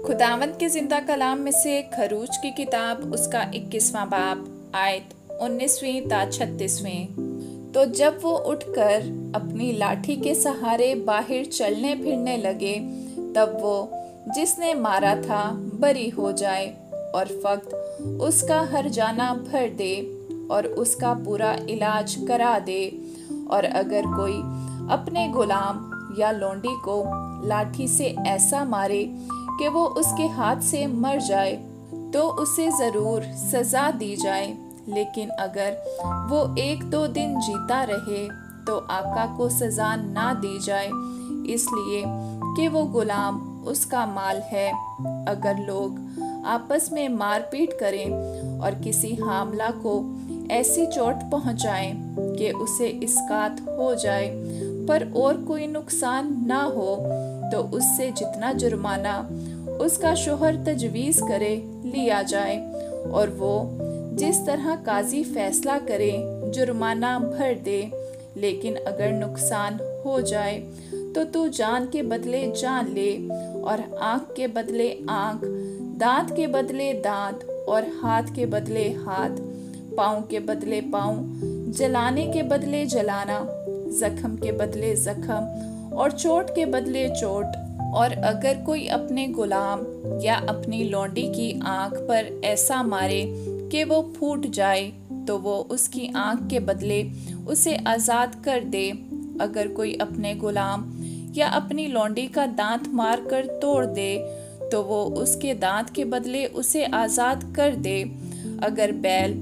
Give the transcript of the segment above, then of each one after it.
खुदावंद के जिंदा कलाम में से खरूज की किताब उसका 21वां बाब आयत 19वीं ता 36वें। तो जब वो उठकर अपनी लाठी के सहारे बाहर चलने फिरने लगे, तब वो जिसने मारा था बरी हो जाए और फक्त उसका हर्जाना भर दे और उसका पूरा इलाज करा दे। और अगर कोई अपने गुलाम या लोंडी को लाठी से ऐसा मारे कि वो उसके हाथ से मर जाए, तो उसे जरूर सजा दी जाए। लेकिन अगर वो 1-2 दिन जीता रहे तो आका को सजा ना दी जाए, इसलिए कि वो गुलाम उसका माल है। अगर लोग आपस में मारपीट करें और किसी हामला को ऐसी चोट पहुंचाएं कि उसे इस्कात हो जाए पर और कोई नुकसान ना हो, तो उससे जितना जुर्माना उसका शोहर तजवीज़ करे लिया जाए और वो जिस तरह काजी फैसला करे जुर्माना भर दे। लेकिन अगर नुकसान हो जाए तो तू जान के बदले जान ले और आँख के बदले आँख, दांत के बदले दांत और हाथ के बदले हाथ, पाँव के बदले पाँव, जलाने के बदले जलाना, जख्म के बदले जख्म और चोट के बदले चोट। और अगर कोई अपने गुलाम या अपनी लौंडी की आंख पर ऐसा मारे कि वो फूट जाए, तो वो उसकी आंख के बदले उसे आज़ाद कर दे। अगर कोई अपने गुलाम या अपनी लौंडी का दांत मार कर तोड़ दे, तो वो उसके दांत के बदले उसे आज़ाद कर दे। अगर बैल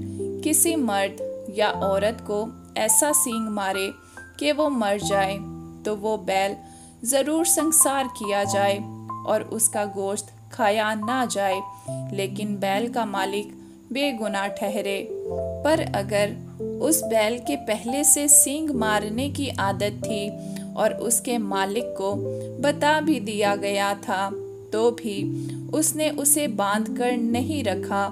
किसी मर्द या औरत को ऐसा सींग मारे कि वो मर जाए, तो वो बैल जरूर संसार किया जाए और उसका गोश्त खाया ना जाए, लेकिन बैल का मालिक बेगुनाह ठहरे। पर अगर उस बैल के पहले से सींग मारने की आदत थी और उसके मालिक को बता भी दिया गया था, तो भी उसने उसे बांध कर नहीं रखा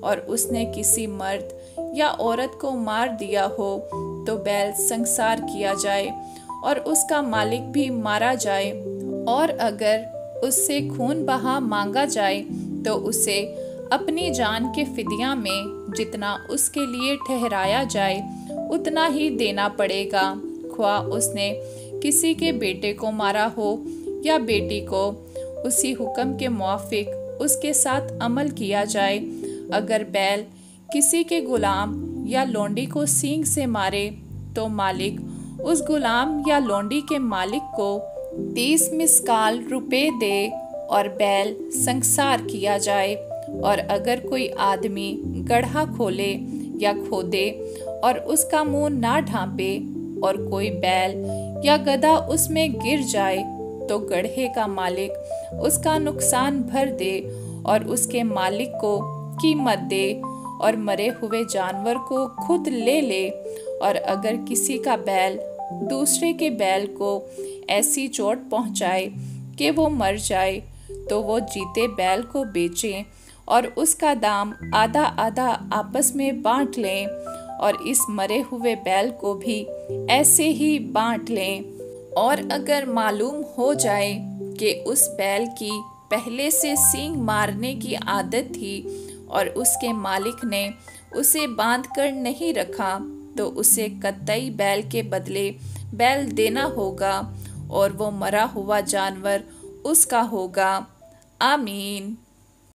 और उसने किसी मर्द या औरत को मार दिया हो, तो बैल संसार किया जाए और उसका मालिक भी मारा जाए। और अगर उससे खून बहा मांगा जाए, तो उसे अपनी जान के फिदिया में जितना उसके लिए ठहराया जाए उतना ही देना पड़ेगा, ख्वाह उसने किसी के बेटे को मारा हो या बेटी को। उसी हुक्म के मुआफिक उसके साथ अमल किया जाए। अगर बैल किसी के गुलाम या लोंडी को सींग से मारे, तो मालिक उस गुलाम या लोंडी के मालिक को 30 मिस्काल रुपए दे और बैल संसार किया जाए। और अगर कोई आदमी गड्ढा खोले या खोदे और उसका मुंह ना ढांपे और कोई बैल या गधा उसमें गिर जाए, तो गड्ढे का मालिक उसका नुकसान भर दे और उसके मालिक को कीमत दे और मरे हुए जानवर को खुद ले ले। और अगर किसी का बैल दूसरे के बैल को ऐसी चोट पहुंचाए कि वो मर जाए, तो वो जीते बैल को बेचें और उसका दाम आधा आधा आपस में बांट लें और इस मरे हुए बैल को भी ऐसे ही बांट लें। और अगर मालूम हो जाए कि उस बैल की पहले से सींग मारने की आदत थी और उसके मालिक ने उसे बांध कर नहीं रखा, तो उसे कतई बैल के बदले बैल देना होगा और वो मरा हुआ जानवर उसका होगा। आमीन।